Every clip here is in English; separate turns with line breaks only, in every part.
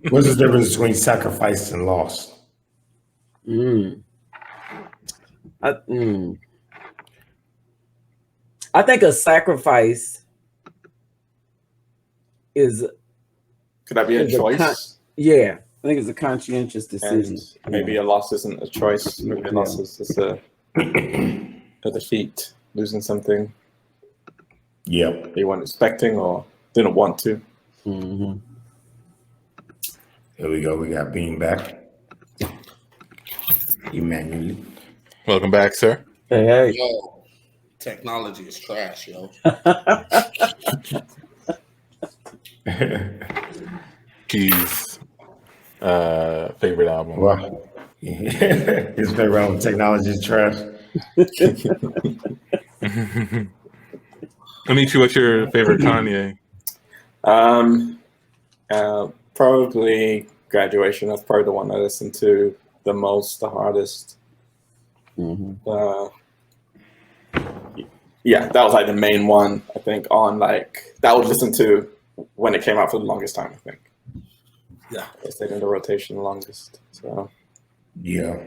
What's the difference between sacrifice and loss?
I think a sacrifice is.
Could that be a choice?
Yeah, I think it's a conscientious decision.
And maybe a loss isn't a choice. Maybe a loss is just a defeat, losing something.
Yeah,
you weren't expecting or didn't want to.
Mm-hmm.
Here we go. We got Bean back. Emmanuel.
Welcome back, sir.
Hey.
Yo, technology is trash, yo.
Keys' favorite album.
Well, his favorite album, Technology is Trash.
Amici, what's your favorite Kanye?
Probably Graduation. That's probably the one I listen to the most, the hardest.
Mm-hmm.
Yeah, that was like the main one, I think, on like that I would listen to when it came out for the longest time, I think.
Yeah.
It stayed in the rotation the longest. So
yeah.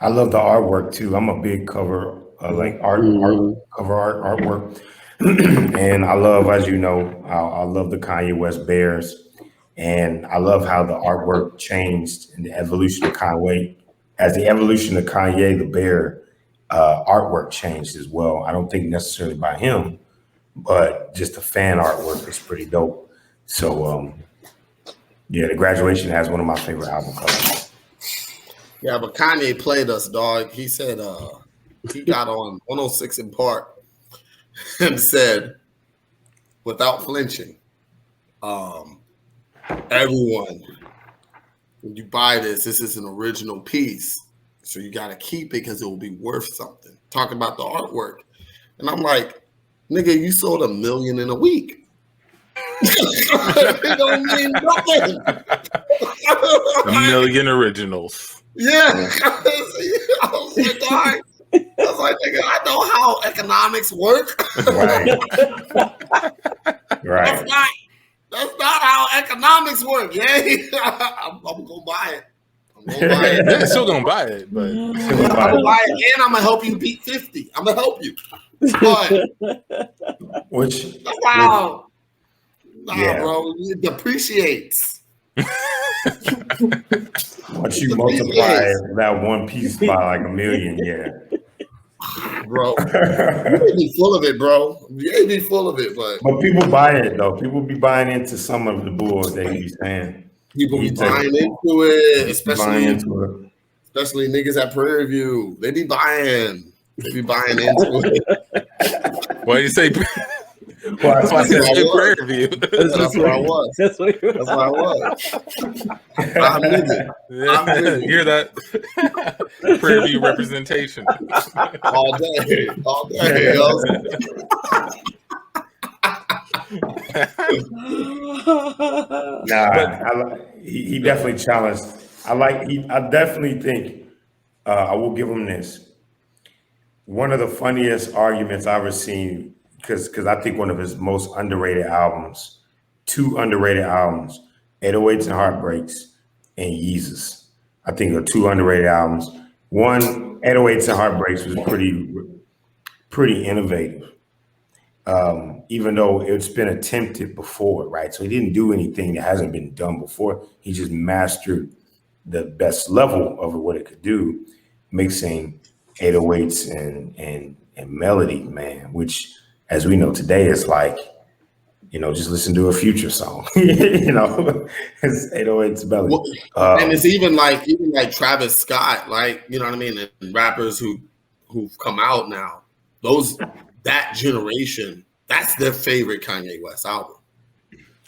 I love the artwork too. I'm a big cover like artwork. And I love, as you know, I love the Kanye West Bears. And I love how the artwork changed in the evolution of Kanye. As the evolution of Kanye, the Bear artwork changed as well. I don't think necessarily by him, but just the fan artwork is pretty dope. So, yeah, the Graduation has one of my favorite album covers.
Yeah, but Kanye played us, dog. He said he got on 106 in Park and said, without flinching, everyone, when you buy this is an original piece. So you got to keep it because it will be worth something. Talking about the artwork. And I'm like, nigga, you sold 1 million in a week. It don't mean nothing.
1 million originals.
Yeah. I was like, all right. I was like, nigga, I know how economics work.
Right.
That's not how economics work. Yeah, I'm gonna buy it.
Yeah, still gonna buy it, but
I'm gonna buy it, and I'm gonna help you beat 50. I'm gonna help you. But wow, bro, it depreciates.
Once you multiply that one piece by like 1 million,
bro, you may be full of it, bro. You may be full of it, but
people buy it though. People be buying into some of the bulls they be saying.
People be buying into it, especially niggas at Prairie View. They be buying. They be buying into it.
Why do you say?
That's
why I said Prairie View.
That's where I was. That's where I was. I'm nigga.
Yeah, hear that? Prairie View representation.
All day. All day.
He definitely challenged. I definitely think I will give him this. One of the funniest arguments I've ever seen, because I think one of his most underrated albums, 2 underrated albums, 808s and Heartbreaks and Yeezus. I think are 2 underrated albums. One, 808s and Heartbreaks was pretty innovative. Even though it's been attempted before, right? So he didn't do anything that hasn't been done before. He just mastered the best level of what it could do, mixing 808s and melody, man, which, as we know today, is like, just listen to a Future song. It's 808s melody.
And it's even like Travis Scott, like, you know what I mean? And rappers who've come out now, that generation, that's their favorite Kanye West album.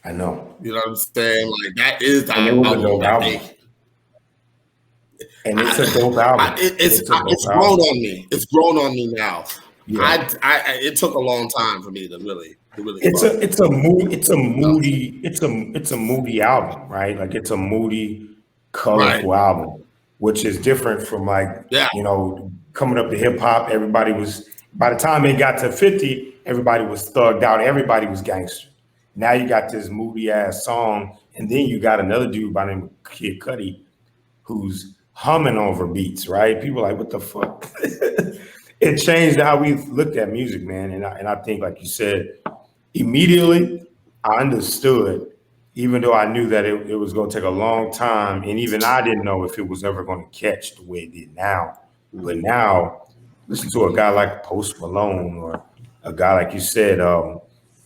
I know.
You know what I'm saying? Like, that is the
album. And it's a dope album.
It's grown on me. It's grown on me now. Yeah. It took a long time for me to really.
It's a moody album, right? Like, it's a moody, colorful album, which is different from coming up to hip hop. Everybody was, by the time it got to 50, everybody was thugged out. Everybody was gangster. Now you got this moody ass song, and then you got another dude by the name of Kid Cudi who's humming over beats, right? People are like, what the fuck? It changed how we looked at music, man. And I think, like you said, immediately I understood, even though I knew that it was going to take a long time. And even I didn't know if it was ever going to catch the way it did now. But now, listen to a guy like Post Malone or a guy, like you said,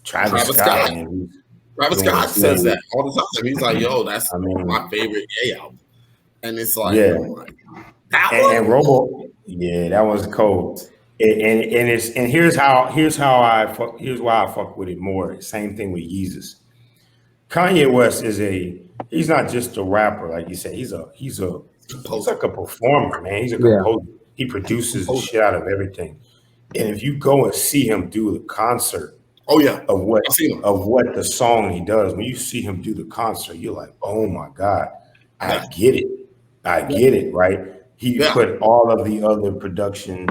Travis Scott.
Travis Scott says that all the time. He's like, yo, that's my favorite Ye album. And it's like,
yeah.
Oh my God. And
Robo, yeah, that was cold. And here's why I fuck with it more. Same thing with Yeezus. Kanye West he's not just a rapper, like you said. He's like a performer, man. He's a composer. He produces the shit out of everything. And if you go and see him do the concert, of what the song he does, when you see him do the concert, you're like, oh my God, I get it, right? He put all of the other production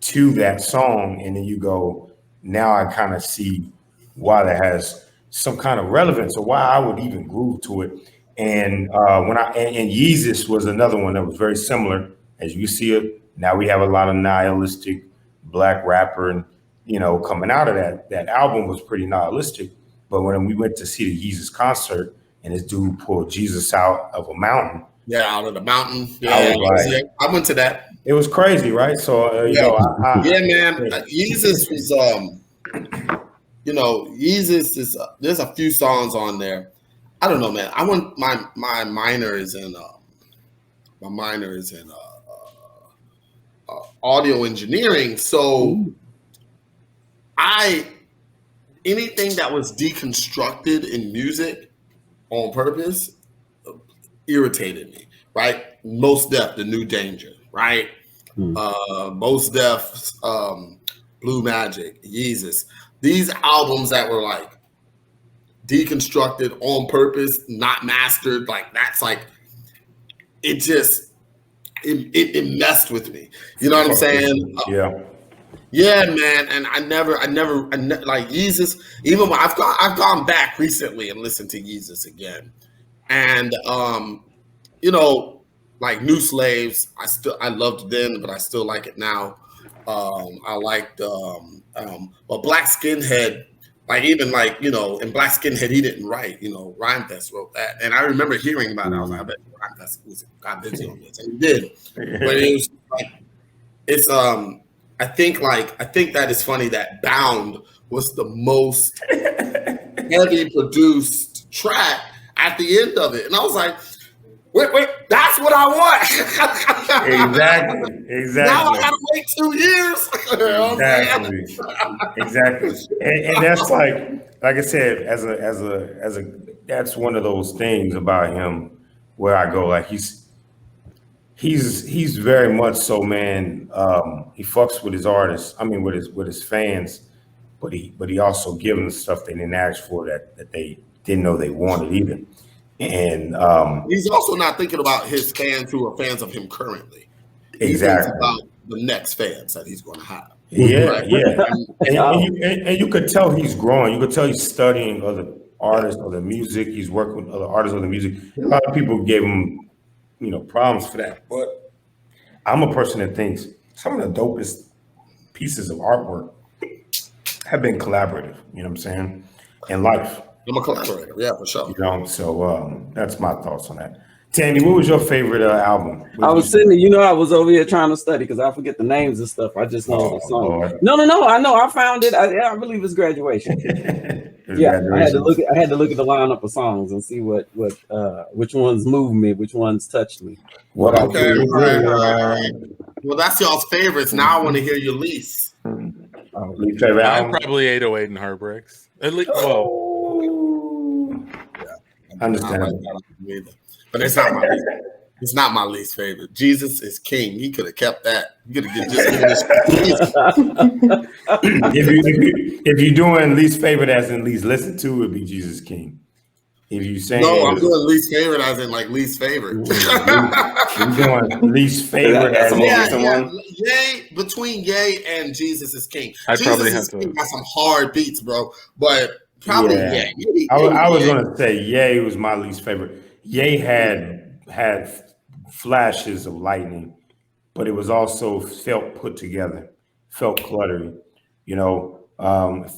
to that song, and then you go, now I kind of see why that has some kind of relevance, or why I would even groove to it. And and Yeezus was another one that was very similar. As you see it, now we have a lot of nihilistic black rapper, and coming out of that album was pretty nihilistic. But when we went to see the Yeezus concert, and this dude pulled Jesus out of a mountain.
Yeah, out of the mountain. Yeah, I went to that.
It was crazy, right? So
man. Yeezus was Yeezus is. There's a few songs on there. I don't know, man. I want my minor is in audio engineering. So anything that was deconstructed in music on purpose irritated me, right? Most Def, The New Danger, right? Most Def's Blue Magic, Yeezus. These albums that were like deconstructed on purpose, not mastered, like that's like it just it messed with me. You know what I'm saying? Yeah, man. And I never like Yeezus. Even when I've gone back recently and listened to Yeezus again, and like New Slaves, I loved then, but I still like it now. I liked but Black Skinhead, like even like in Black Skinhead he didn't write. Rhyme Fest wrote that, and I remember hearing about it. I was like, I bet Rhyme Fest got busy on this, and he did. But it was like it's I think that is funny that Bound was the most heavy produced track at the end of it. And I was like, wait, that's what I want.
Exactly.
Now I gotta wait 2 years.
Exactly. And that's like I said, as a that's one of those things about him where I go like he's very much so, man. He fucks with his artists. I mean, with his fans, but he also gives them stuff they didn't ask for that they didn't know they wanted either. And
he's also not thinking about his fans who are fans of him currently. He
exactly
thinks about the next fans that he's going to have.
Yeah, right? And you could tell he's growing. You could tell he's studying other artists, other music. He's working with other artists, other music. A lot of people gave him problems for that, but I'm a person that thinks some of the dopest pieces of artwork have been collaborative, you know what I'm saying, in life.
I'm a collaborator, yeah, for sure.
So that's my thoughts on that. Tammy, what was your favorite album?
I was sitting, I was over here trying to study because I forget the names and stuff. I just know the song. Lord. No, I know. I found it. I believe it's Graduation. I had to look at the lineup of songs and see which ones moved me, which ones touched me.
Okay, right. Well, that's y'all's favorites. Now I want to hear your least.
Least favorite album?
Probably 808 and Heartbreaks. At least,
understandable.
But it's not my least. It's not my least favorite. Jesus is King. He could have kept that. You could have just given this.
If you're doing least favorite as in least listened to, it would be Jesus King. If you saying
I'm doing least favorite as in like least favorite.
You're doing least favorite as in
Ye, between Ye and Jesus is King.
I probably have to
got some hard beats, bro. But Probably
Yeah.
Ye.
I was gonna say Ye was my least favorite. Ye had flashes of lightning, but it was also felt put together, felt cluttery.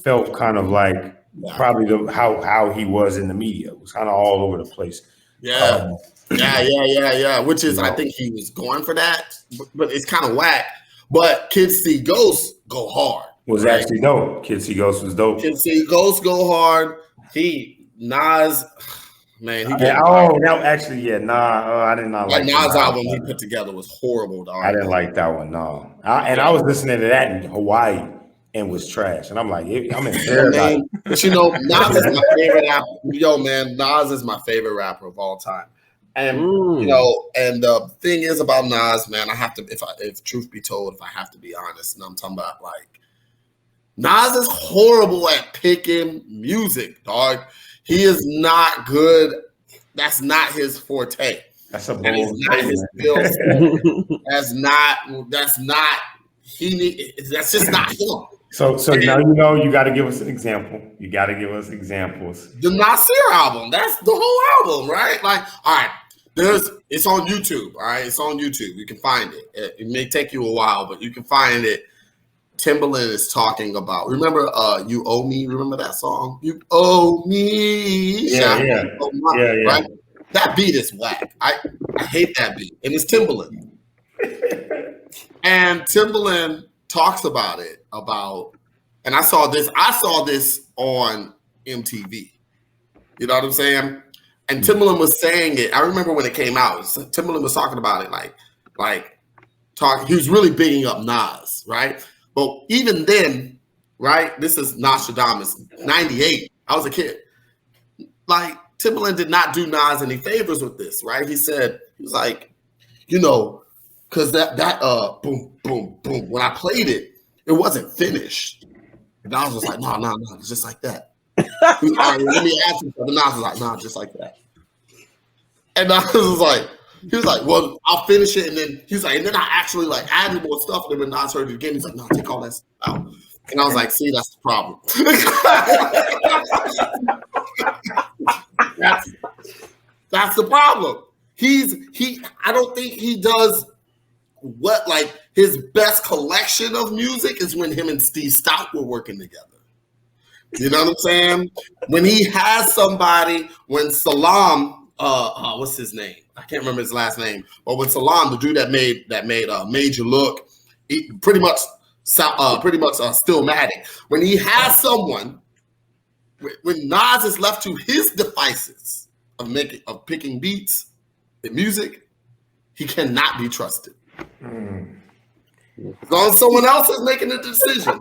Felt kind of like probably how he was in the media. It was kind of all over the place.
Yeah. Yeah. Which is, I
know.
think he was going for that, but it's kind of whack. But Kids See Ghosts go hard.
Was
right?
actually dope. Kids See Ghosts was dope.
Kids See Ghosts go hard. Nas, man, he get
now actually, yeah, I did not
that
like
Nas
the
album he put together was horrible, dog.
I didn't like that one, no. I was listening to that in Hawaii and was trash. And I'm like, I'm in paradise.
But Nas is my favorite rapper. Yo, man, Nas is my favorite rapper of all time. And and the thing is about Nas, man, I have to, if truth be told, if I have to be honest, and I'm talking about like Nas is horrible at picking music, dog. He is not good. That's not his forte.
That's a bold
not his skill set. That's just not him.
So now you got to give us an example. You got to give us examples.
The Nasir album. That's the whole album, right? Like, all right, it's on YouTube. All right, it's on YouTube. You can find it. It may take you a while, but you can find it. Timbaland is talking about. Remember, "You Owe Me"? Remember that song? "You Owe Me."
Yeah.
Right. That beat is whack. I hate that beat, and it's Timbaland. And Timbaland talks about it. And I saw this on MTV. You know what I'm saying? And Timbaland was saying it. I remember when it came out. Timbaland was talking about it he was really bigging up Nas, right? But even then, right? This is Nostradamus, 98. I was a kid. Like, Timbaland did not do Nas any favors with this, right? He was like, because that boom, boom, boom. When I played it, it wasn't finished. And I was just like, no, it's just like that. He was, all right, let me ask you something. Nas was like, no, just like that. And I was like, he was like, well, I'll finish it. And then he was like, and then I actually like added more stuff. And then Nas heard it again. He's like, no, take all that stuff out. And I was like, see, that's the problem. That's the problem. I don't think he does his best collection of music is when him and Steve Stout were working together. You know what I'm saying? When he has somebody, when Salam, what's his name? I can't remember his last name. But when Salam, the dude that made Made You Look, he pretty much Stillmatic. When he has someone, when Nas is left to his devices of picking beats and music, he cannot be trusted. As long as someone else is making the decision,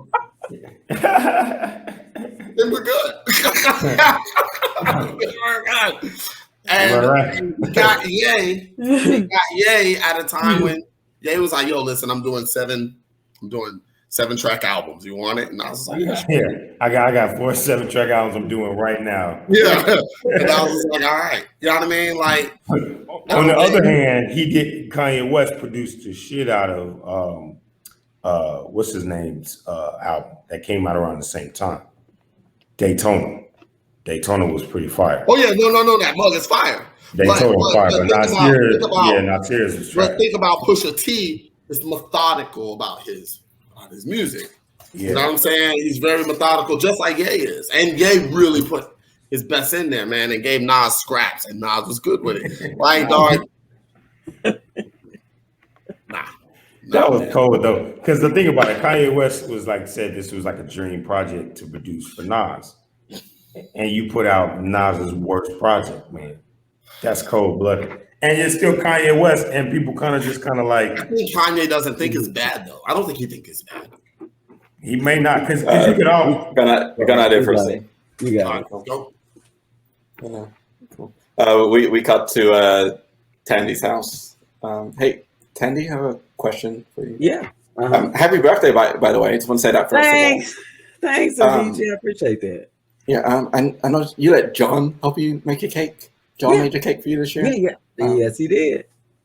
then we're good. And we got Ye at a time when Ye was like, yo, listen, I'm doing 7-track albums. You want it? And I was like,
yeah. I got 4 7-track albums I'm doing right now.
Yeah. And I was just like, all right. You know what I mean? Like,
on the other hand, Kanye West produced the shit out of what's his name's album that came out around the same time. Daytona was pretty fire.
Oh yeah, no, that mug is fire.
Daytona was fire, but Nasir's was trash.
But think about Pusha T is methodical about his music. Yeah. You know what I'm saying? He's very methodical, just like Ye is. And Ye really put his best in there, man, and gave Nas scraps, and Nas was good with it. Like, dog.
That was cold though, because the thing about it, Kanye West was said this was like a dream project to produce for Nas, and you put out Nas's worst project, man. That's cold blooded, and it's still Kanye West, and people kind of like.
I think Kanye doesn't think it's bad though. I don't think he thinks it's bad.
He may not, because you could all.
We're gonna do first thing.
You got it.
Go.
Cool. We cut to Tandy's house. Hey, Tandy, I have a question for you.
Yeah.
Happy birthday, by the way. I just want to say that first.
Thanks, DJ. I appreciate that.
Yeah, I know you let John help you make your cake. John made your cake for you this year?
Yeah. Yes, he did.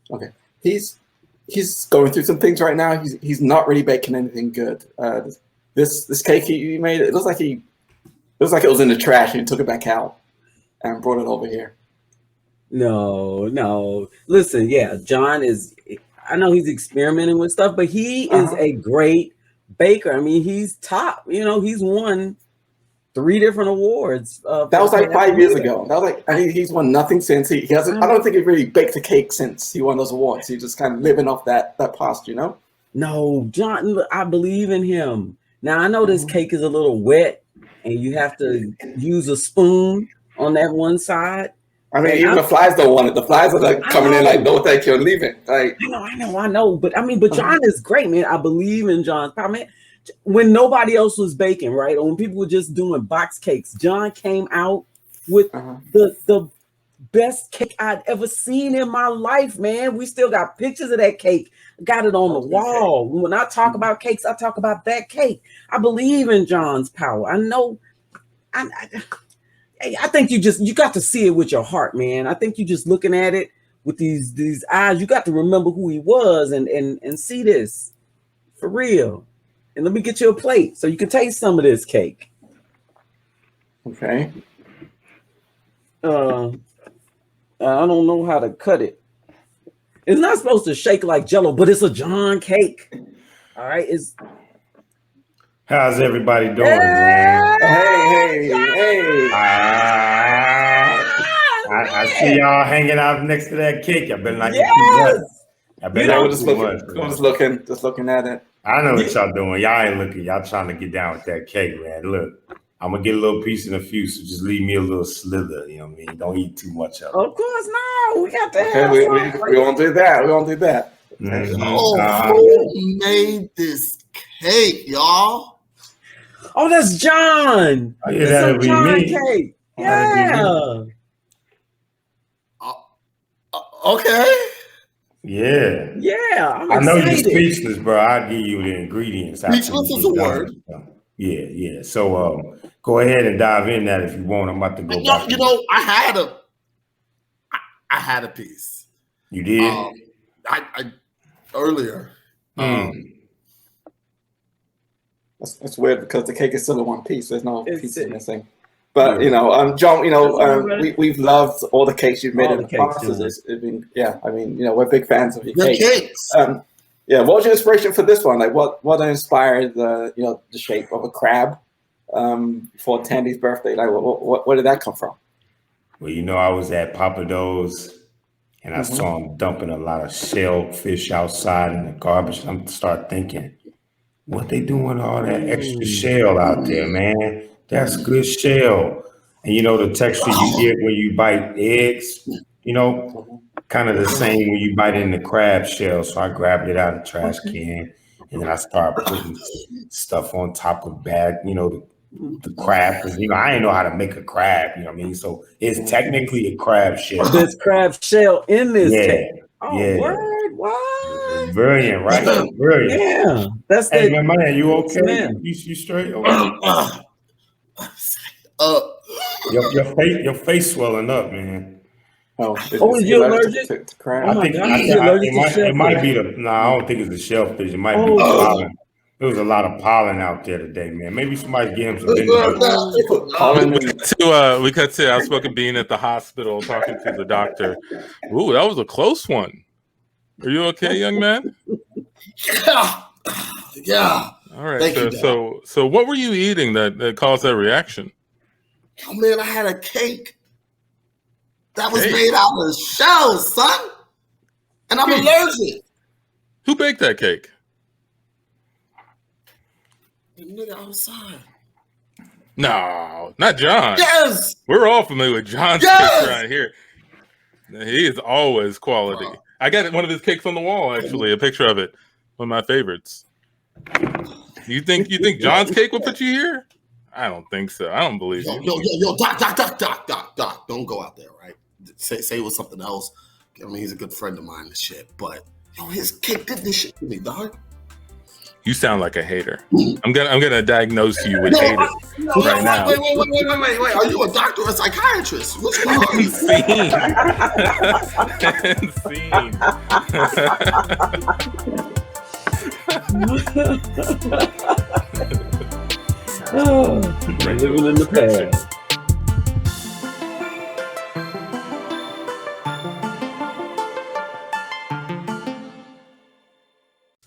Okay. He's going through some things right now. He's not really baking anything good. This cake you made, it looks like he was like it was in the trash and you took it back out and brought it over here.
No. Listen, yeah, John is. I know he's experimenting with stuff, but he is a great baker. I mean, he's top. You know, he's won 3 different awards.
That was like 5 years ago. That was like, I think he's won nothing since. He hasn't. I don't think he really baked a cake since he won those awards. He's just kind of living off that past, you know.
No, John, I believe in him. Now I know this cake is a little wet, and you have to use a spoon on that one side.
I mean, even the flies don't want it. The flies are like coming in like, no, thank you, I'm leaving. Like,
I know. But I mean, but John is great, man. I believe in John's power, man. When nobody else was baking, right? Or when people were just doing box cakes, John came out with the best cake I'd ever seen in my life, man. We still got pictures of that cake. Got it on the wall. When I talk about cakes, I talk about that cake. I believe in John's power. I know. I think you got to see it with your heart, man. I think you just looking at it with these eyes. You got to remember who he was and see this for real. And let me get you a plate so you can taste some of this cake.
Okay.
I don't know how to cut it. It's not supposed to shake like Jello, but it's a John cake. All right.
How's everybody doing, man?
Hey.
I see y'all hanging out next to that cake. I better not get too much. I better not get too much.
Just looking at it.
I know what y'all doing. Y'all ain't looking. Y'all trying to get down with that cake, man. Look, I'm gonna get a little piece in a few, so just leave me a little slither. You know what I mean? Don't eat too much of it.
Of course, no. We got to
have we won't do that. We won't do that.
Who made this cake, y'all?
Oh, that's John.
Oh, yeah, that'll be
John
me.
Cake. Yeah.
Okay.
Yeah.
I'm
I know you're
excited.
speechless, bro. I'll give you the ingredients.
Speechless is a word.
Yeah. So go ahead and dive in that if you want. I'm about to go back.
You know, I had a piece.
You did?
I earlier.
That's weird because the cake is still in one piece. There's no pieces missing. But you know, John, you know, we've loved all the cakes you've made in the past. I mean, you know, we're big fans of your cakes. What was your inspiration for this one? Like, what inspired the shape of a crab for Tandy's birthday? Like, where did that come from?
Well, you know, I was at Papa Do's and I saw him dumping a lot of shellfish outside in the garbage. I'm start thinking, what they doing all that extra shell out there, man? That's good shell. And you know, the texture you get when you bite eggs, you know, kind of the same when you bite in the crab shell. So I grabbed it out of the trash can and then I started putting stuff on top of bag, you know, the crab. Cause you know, I didn't know how to make a crab, you know what I mean? So it's technically a crab shell.
There's crab shell in this cake.
Yeah.
Word, what?
Brilliant, right? Brilliant.
Yeah. That's
hey, man, you okay?
Man.
You straight? Okay? Your face swelling up, man.
Is you allergic to crab?
I think it might be the. No, I don't think it's the shellfish. It might be the pollen. There was a lot of pollen out there today, man. Maybe somebody give him some.
We cut to Outspoken Bean at the hospital talking to the doctor. Ooh, that was a close one. Are you okay, young man?
Yeah.
All right. So what were you eating that caused that reaction?
Oh man, I had a cake that was made out of shells, son, and I'm allergic.
Who baked that cake?
The nigga outside.
No, not John.
Yes,
we're all familiar with John's cake around here. He is always quality. I got one of his cakes on the wall, actually, a picture of it. One of my favorites. You think John's cake would put you here? I don't think so. I don't believe you.
Yo, doc, don't go out there, right? Say it was something else. I mean, he's a good friend of mine and shit, but yo, his kid did this shit to me, dog.
You sound like a hater. I'm gonna diagnose you with hater right now.
Wait. Are you a doctor or a psychiatrist? Which one are you?
Living in the past.